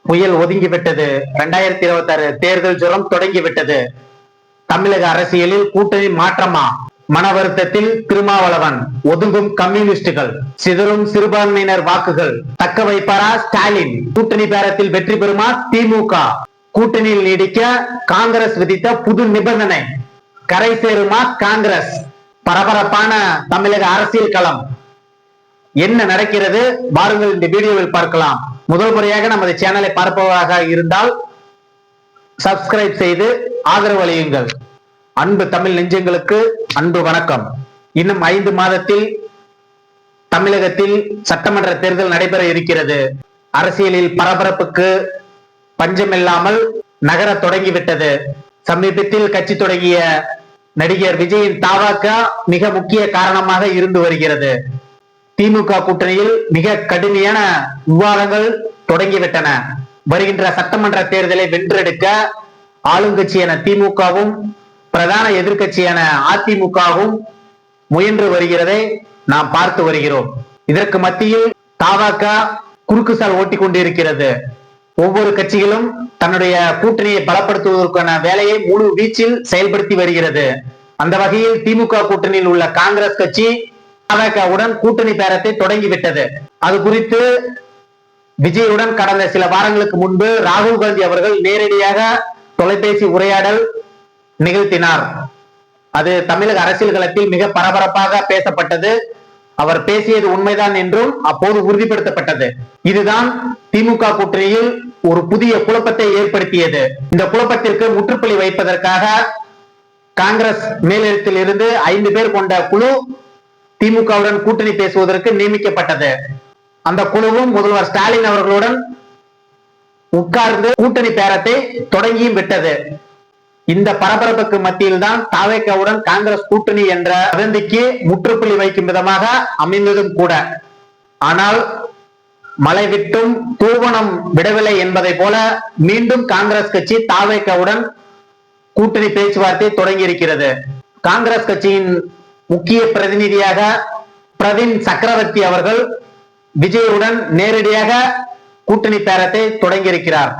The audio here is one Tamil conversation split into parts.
புயல் ஒதுங்கிவிட்டது. 2026 தேர்தல் ஜுரம் தொடங்கிவிட்டது. தமிழக அரசியலில் கூட்டணி மாற்றமா? மன வருத்தத்தில் திருமாவளவன். ஒதுங்கும் கம்யூனிஸ்டுகள், சிதறும் சிறுபான்மையினர் வாக்குகள் தக்க வைப்பாரா ஸ்டாலின்? கூட்டணி பேரத்தில் வெற்றி பெறுமா திமுக? கூட்டணியில் நீடிக்க காங்கிரஸ் விதித்த புது நிபந்தனை கரை சேருமா காங்கிரஸ்? பரபரப்பான தமிழக அரசியல் களம் என்ன நடக்கிறது? வாருங்கள் இந்த வீடியோவில் பார்க்கலாம். முதல் முறையாக நமது சேனலை பார்ப்பவராக இருந்தால் சப்ஸ்கிரைப் செய்து ஆதரவு அளியுங்கள். அன்பு தமிழ் நெஞ்சங்களுக்கு அன்பு வணக்கம். இன்னும் 5 மாதத்தில் தமிழகத்தில் சட்டமன்ற தேர்தல் நடைபெற இருக்கிறது. அரசியலில் பரபரப்புக்கு பஞ்சமில்லாமல் நகர தொடங்கிவிட்டது. சமீபத்தில் கட்சி தொடங்கிய நடிகர் விஜயின் தாவாக்க மிக முக்கிய காரணமாக இருந்து வருகிறது. திமுக கூட்டணியில் மிக கடுமையான விவாதங்கள் தொடங்கிவிட்டன. வருகின்ற சட்டமன்ற தேர்தலை வென்றெடுக்க ஆளுங்கட்சியான திமுகவும் பிரதான எதிர்கட்சியான அதிமுகவும் முயன்று வருகிறதை நாம் பார்த்து வருகிறோம். இதற்கு மத்தியில் தாவாக்க குறுக்குசால் ஓட்டிக் கொண்டிருக்கிறது. ஒவ்வொரு கட்சிகளும் தன்னுடைய கூட்டணியை பலப்படுத்துவதற்கான வேலையை முழு வீச்சில் செயல்படுத்தி வருகிறது. அந்த வகையில் திமுக கூட்டணியில் உள்ள காங்கிரஸ் கட்சி தாவேகாவுடன் கூட்டணி பேரத்தை தொடங்கிவிட்டது. அது குறித்து விஜயுடன் கடந்த சில வாரங்களுக்கு முன்பு ராகுல் காந்தி அவர்கள் நேரடியாக தொலைபேசி உரையாடல் நிகழ்த்தினார். அது தமிழக அரசியல் களத்தில் மிக பரபரப்பாக பேசப்பட்டது. அவர் பேசியது உண்மைதான் என்றும் அப்போது உறுதிப்படுத்தப்பட்டது. இதுதான் திமுக கூட்டணியில் ஒரு புதிய குழப்பத்தை ஏற்படுத்தியது. இந்த குழப்பத்திற்கு முற்றுப்புள்ளி வைப்பதற்காக காங்கிரஸ் மேலிடத்தில் இருந்து 5 பேர் கொண்ட குழு திமுகவுடன் கூட்டணி பேசுவதற்கு நியமிக்கப்பட்டது. அந்த குழுவும் முதல்வர் ஸ்டாலின் அவர்களுடன் உட்கார்ந்து கூட்டணி பேரத்தை தொடங்கியும் விட்டது. இந்த பரபரப்புக்கு மத்தியில் தான் தாவேகாவுடன் காங்கிரஸ் கூட்டணி என்ற வதந்திக்கு முற்றுப்புள்ளி வைக்கும் விதமாக அமைந்ததும் கூட. ஆனால் மழை விட்டும் தூவனம் விடவில்லை என்பதை போல மீண்டும் காங்கிரஸ் கட்சி தாவேகாவுடன் கூட்டணி பேச்சுவார்த்தை தொடங்கி இருக்கிறது. காங்கிரஸ் கட்சியின் முக்கிய பிரதிநிதியாக பிரவீன் சக்கரவர்த்தி அவர்கள் விஜயுடன் நேரடியாக கூட்டணி பேரத்தை தொடங்கியிருக்கிறார்.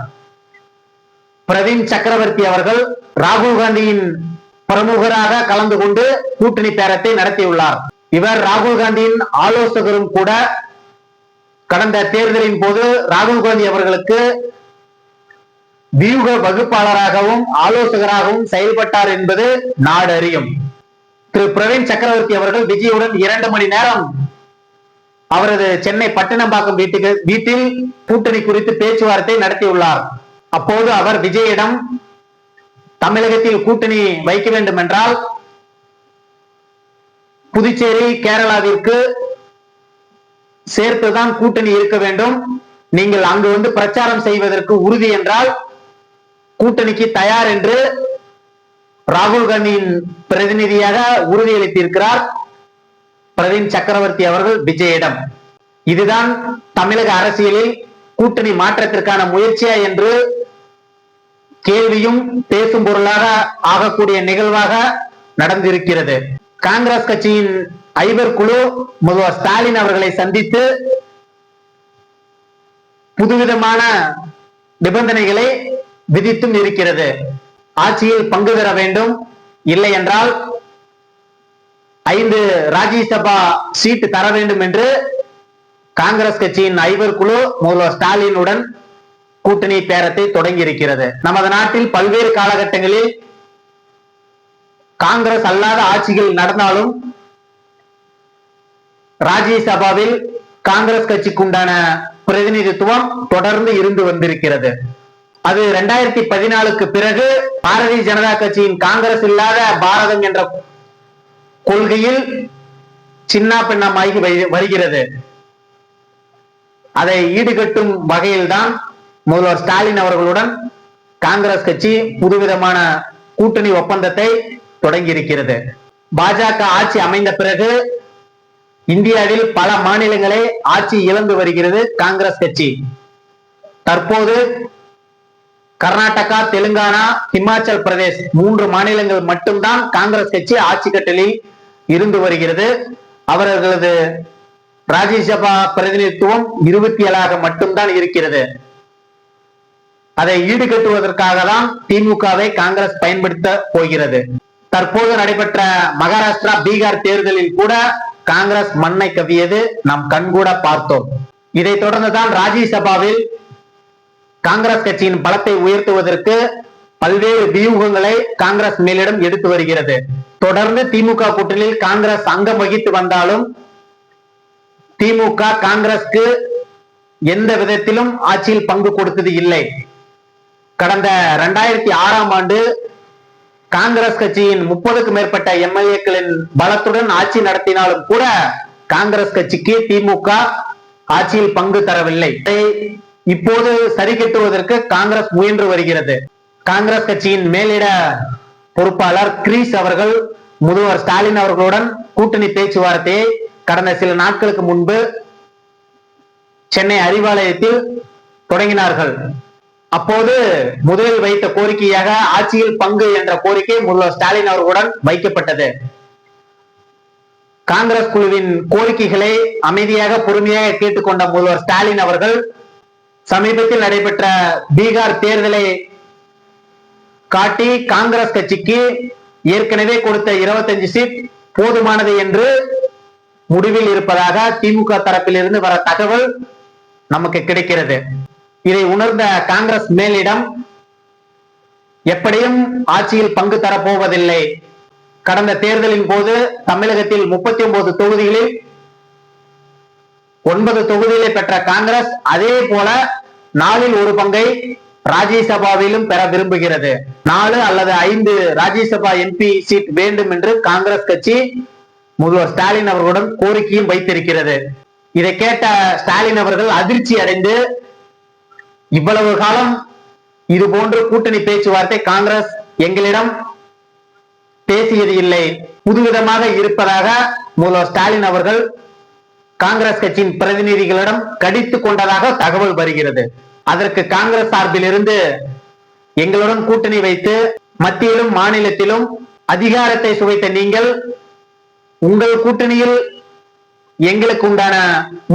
பிரவீன் சக்கரவர்த்தி அவர்கள் ராகுல் காந்தியின் பிரமுகராக கலந்து கொண்டு கூட்டணி பேரத்தை நடத்தியுள்ளார். இவர் ராகுல் காந்தியின் ஆலோசகரும் கூட. கடந்த தேர்தலின் போது ராகுல் காந்தி அவர்களுக்கு வியூக வகுப்பாளராகவும் ஆலோசகராகவும் செயல்பட்டார் என்பது நாடு அறியும். திரு பிரவீன் சக்கரவர்த்தி அவர்கள் விஜயுடன் 2 மணி நேரம் அவரது சென்னை பட்டினம்பாக்கம் வீட்டில் கூட்டணி குறித்து பேச்சுவார்த்தை நடத்தியுள்ளார். அப்போது அவர் விஜயிடம் தமிழகத்தில் கூட்டணி வைக்க வேண்டும் என்றால் புதுச்சேரி கேரளாவிற்கு சேர்த்துதான் கூட்டணி இருக்க வேண்டும். நீங்கள் அங்கு வந்து பிரச்சாரம் செய்வதற்கு உறுதி என்றால் கூட்டணிக்கு தயார் என்று ராகுல் காந்தியின் பிரதிநிதியாக உறுதியளித்திருக்கிறார் பிரவீன் சக்கரவர்த்தி அவர்கள் விஜயிடம். இதுதான் தமிழக அரசியலில் கூட்டணி மாற்றத்திற்கான முயற்சியா என்று கேள்வியும் பேசும் பொருளாக ஆகக்கூடிய நிகழ்வாக நடந்திருக்கிறது. காங்கிரஸ் கட்சியின் ஐவர் குழு முதல்வர் ஸ்டாலின் அவர்களை சந்தித்து புதுவிதமான நிபந்தனைகளை விதித்தும் இருக்கிறது. ஆட்சியில் பங்கு பெற வேண்டும், இல்லை என்றால் 5 ராஜ்யசபா சீட்டு தர வேண்டும் என்று காங்கிரஸ் கட்சியின் ஐவர் குழு முதல்வர் ஸ்டாலினுடன் கூட்டணி பேரத்தை தொடங்கி இருக்கிறது. நமது நாட்டில் பல்வேறு காலகட்டங்களில் காங்கிரஸ் அல்லாத ஆட்சிகள் நடந்தாலும் ராஜ்யசபாவில் காங்கிரஸ் கட்சிக்கு உண்டான பிரதிநிதித்துவம் தொடர்ந்து இருந்து வந்திருக்கிறது. அது 2014க்கு பிறகு பாரதிய ஜனதா கட்சியின் காங்கிரஸ் இல்லாத பாரதம் என்ற கொள்கையில் சின்ன பின்னமாகி வருகிறது. அதை ஈடுகட்டும் வகையில்தான் முதல்வர் ஸ்டாலின் அவர்களுடன் காங்கிரஸ் கட்சி புதுவிதமான கூட்டணி ஒப்பந்தத்தை தொடங்கி இருக்கிறது. பாஜக ஆட்சி அமைந்த பிறகு இந்தியாவில் பல மாநிலங்களே ஆட்சி இழந்து வருகிறது காங்கிரஸ் கட்சி. தற்போது கர்நாடகா, தெலுங்கானா, ஹிமாச்சல் பிரதேஷ் 3 மாநிலங்கள் மட்டும்தான் காங்கிரஸ் கட்சி ஆட்சி கட்டலில் இருந்து வருகிறது. அவர்களது ராஜ்யசபா பிரதிநிதித்துவம் 27 மட்டும்தான் இருக்கிறது. அதை ஈடுகட்டுவதற்காக தான் திமுகவை காங்கிரஸ் பயன்படுத்த போகிறது. தற்போது நடைபெற்ற மகாராஷ்டிரா, பீகார் தேர்தலில் கூட காங்கிரஸ் மண்ணை கவ்வியது நாம் கண்கூட பார்த்தோம். இதை தொடர்ந்துதான் ராஜ்யசபாவில் காங்கிரஸ் கட்சியின் பலத்தை உயர்த்துவதற்கு பல்வேறு வியூகங்களை காங்கிரஸ் மேலிடம் எடுத்து வருகிறது. தொடர்ந்து திமுக கூட்டணியில் காங்கிரஸ் அங்கம் வகித்து வந்தாலும் திமுக காங்கிரஸ்க்கு எந்த விதத்திலும் ஆட்சியில் பங்கு கொடுத்தது இல்லை. கடந்த 2006ஆம் ஆண்டு காங்கிரஸ் கட்சியின் 30க்கும் மேற்பட்ட எம்எல்ஏக்களின் பலத்துடன் ஆட்சி நடத்தினாலும் கூட காங்கிரஸ் கட்சிக்கு திமுக ஆட்சியில் பங்கு தரவில்லை. இப்போது சரி கட்டுவதற்கு காங்கிரஸ் முயன்று வருகிறது. காங்கிரஸ் கட்சியின் மேலிட பொறுப்பாளர் கிரீஷ் அவர்கள் முதல்வர் ஸ்டாலின் அவர்களுடன் கூட்டணி பேச்சுவார்த்தையை கடந்த சில நாட்களுக்கு முன்பு சென்னை அறிவாலயத்தில் தொடங்கினார்கள். அப்போது முதலில் வைத்த கோரிக்கையாக ஆட்சியில் பங்கு என்ற கோரிக்கை முதல்வர் ஸ்டாலின் அவர்களுடன் வைக்கப்பட்டது. காங்கிரஸ் குழுவின் கோரிக்கைகளை அமைதியாக பொறுமையாக கேட்டுக்கொண்ட முதல்வர் ஸ்டாலின் அவர்கள் சமீபத்தில் நடைபெற்ற பீகார் தேர்தலை காட்டி காங்கிரஸ் கட்சிக்கு ஏற்கனவே கொடுத்த 25 சீட் போதுமானது என்று முடிவில் இருப்பதாக திமுக தரப்பில் இருந்து வர தகவல் நமக்கு கிடைக்கிறது. இதை உணர்ந்த காங்கிரஸ் மேலிடம் எப்படியும் ஆட்சியில் பங்கு தரப்போவதில்லை. கடந்த தேர்தலின் போது தமிழகத்தில் 39 தொகுதிகளில் 9 தொகுதிகளை பெற்ற காங்கிரஸ் அதே போல 4இல் 1 பங்கை ராஜ்யசபாவிலும் பெற விரும்புகிறது. 4 அல்லது 5 ராஜ்யசபா எம்பி சீட் வேண்டும் என்று காங்கிரஸ் கட்சி முதல்வர் ஸ்டாலின் அவர்களுடன் கோரிக்கையும் வைத்திருக்கிறது. இதை கேட்ட ஸ்டாலின் அவர்கள் அதிர்ச்சி அடைந்து, இவ்வளவு காலம் இது போன்ற கூட்டணி பேச்சுவார்த்தை காங்கிரஸ் எங்களிடம் பேசியது இல்லை, புதுவிதமாக இருப்பதாக முதல்வர் ஸ்டாலின் அவர்கள் காங்கிரஸ் கட்சியின் பிரதிநிதிகளிடம் கடித்துக் கொண்டதாக தகவல் வருகிறது. அதற்கு காங்கிரஸ் சார்பில் இருந்து எங்களுடன் கூட்டணி வைத்து மத்தியிலும் மாநிலத்திலும் அதிகாரத்தை சுவைத்த நீங்கள் உங்கள் கூட்டணியில் எங்களுக்கு உண்டான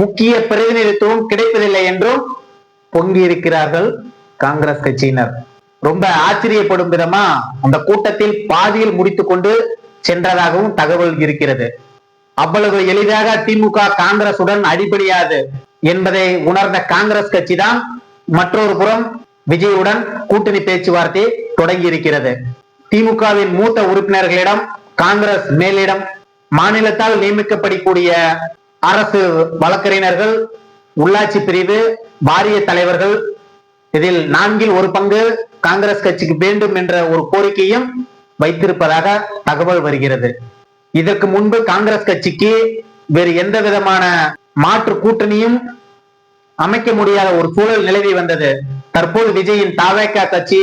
முக்கிய பிரதிநிதித்துவம் கிடைப்பதில்லை என்றும் பொங்கி இருக்கிறார்கள் காங்கிரஸ் கட்சியினர். ரொம்ப ஆச்சரியப்படும் விதமா அந்த கூட்டத்தில் பாதியில் முடித்துக் கொண்டு சென்றதாகவும் தகவல் இருக்கிறது. அவ்வளவு எளிதாக திமுக காங்கிரசுடன் அடிபணியாது என்பதை உணர்ந்த காங்கிரஸ் கட்சி தான் மற்றொரு புறம் விஜயுடன் கூட்டணி பேச்சுவார்த்தை தொடங்கி இருக்கிறது. திமுகவின் மூத்த உறுப்பினர்களிடம் காங்கிரஸ் மேலிடம் மாநிலத்தால் நியமிக்கப்படக்கூடிய அரசு வழக்கறிஞர்கள், உள்ளாட்சி பிரிவு, வாரிய தலைவர்கள், இதில் 4இல் 1 பங்கு காங்கிரஸ் கட்சிக்கு வேண்டும் என்ற ஒரு கோரிக்கையும் வைத்திருப்பதாக தகவல் வருகிறது. இதற்கு முன்பு காங்கிரஸ் கட்சிக்கு வேறு எந்த விதமான மாற்று கூட்டணியும் அமைக்க முடியாத ஒரு சூழல் நிலவி வந்தது. தற்போது விஜயின் தாவேகா கட்சி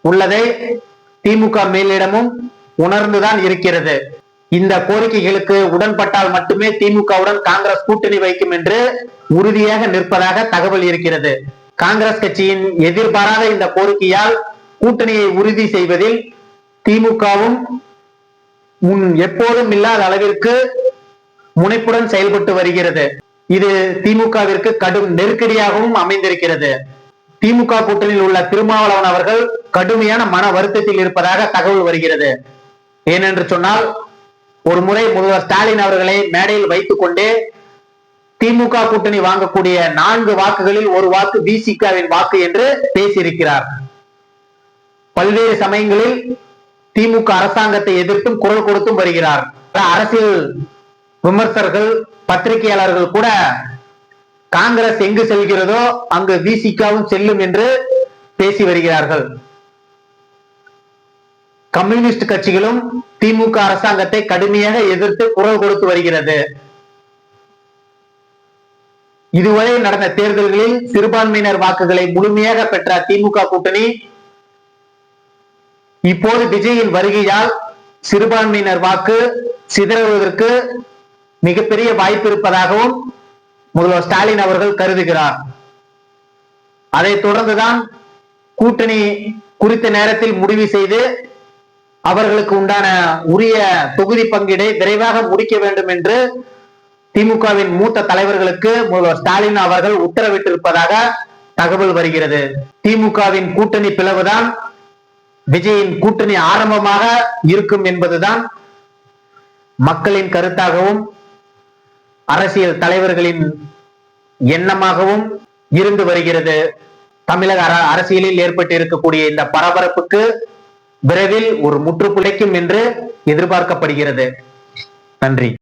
உள்ளதை திமுக மேலிடமும் உணர்ந்துதான் இருக்கிறது. இந்த கோரிக்கைகளுக்கு உடன்பட்டால் மட்டுமே திமுகவுடன் காங்கிரஸ் கூட்டணி வைக்கும் என்று உறுதியாக நிற்பதாக தகவல் இருக்கிறது. காங்கிரஸ் கட்சியின் எதிர்பாராத இந்த கோரிக்கையால் கூட்டணியை உறுதி செய்வதில் திமுகவும் முன் எப்போதும் இல்லாத அளவிற்கு முனைப்புடன் செயல்பட்டு வருகிறது. இது திமுகவிற்கு கடும் நெருக்கடியாகவும் அமைந்திருக்கிறது. திமுக கூட்டணியில் உள்ள திருமாவளவன் அவர்கள் கடுமையான மன வருத்தத்தில் இருப்பதாக தகவல் வருகிறது. ஏனென்று சொன்னால், ஒரு முறை முதல்வர் ஸ்டாலின் அவர்களை மேடையில் வைத்துக் கொண்டே திமுக கூட்டணி வாங்கக்கூடிய 4 வாக்குகளில் 1 வாக்கு விசிகவின் வாக்கு என்று பேசியிருக்கிறார். பல்வேறு சமயங்களில் திமுக அரசாங்கத்தை எதிர்த்தும் குரல் கொடுத்தும் வருகிறார். அரசியல் விமர்சகர்கள், பத்திரிகையாளர்கள் கூட காங்கிரஸ் எங்கு செல்கிறதோ அங்கு விசிகவும் செல்லும் என்று பேசி வருகிறார்கள். கம்யூனிஸ்ட் கட்சிகளும் திமுக அரசாங்கத்தை கடுமையாக எதிர்த்து குரல் கொடுத்து வருகிறது. இதுவரை நடந்த தேர்தல்களில் சிறுபான்மையினர் வாக்குகளை முழுமையாக பெற்ற திமுக கூட்டணி இப்போது விஜயின் வருகையால் சிறுபான்மையினர் வாக்கு சிதறுவதற்கு மிகப்பெரிய வாய்ப்பு இருப்பதாகவும் முதல்வர் ஸ்டாலின் அவர்கள் கருதுகிறார். அதைத் தொடர்ந்துதான் கூட்டணி குறித்த நேரத்தில் முடிவு செய்து அவர்களுக்கு உண்டான உரிய தொகுதி பங்கீடை விரைவாக முடிக்க வேண்டும் என்று திமுகவின் மூத்த தலைவர்களுக்கு முதல்வர் ஸ்டாலின் அவர்கள் உத்தரவிட்டிருப்பதாக தகவல் வருகிறது. திமுகவின் கூட்டணி பிளவுதான் விஜயின் கூட்டணி ஆரம்பமாக இருக்கும் என்பதுதான் மக்களின் கருத்தாகவும் அரசியல் தலைவர்களின் எண்ணமாகவும் இருந்து வருகிறது. தமிழக அரசியலில் ஏற்பட்டு இருக்கக்கூடிய இந்த பரபரப்புக்கு விரைவில் ஒரு முற்றுப்புள்ளைக்கும் என்று எதிர்பார்க்கப்படுகிறது. நன்றி.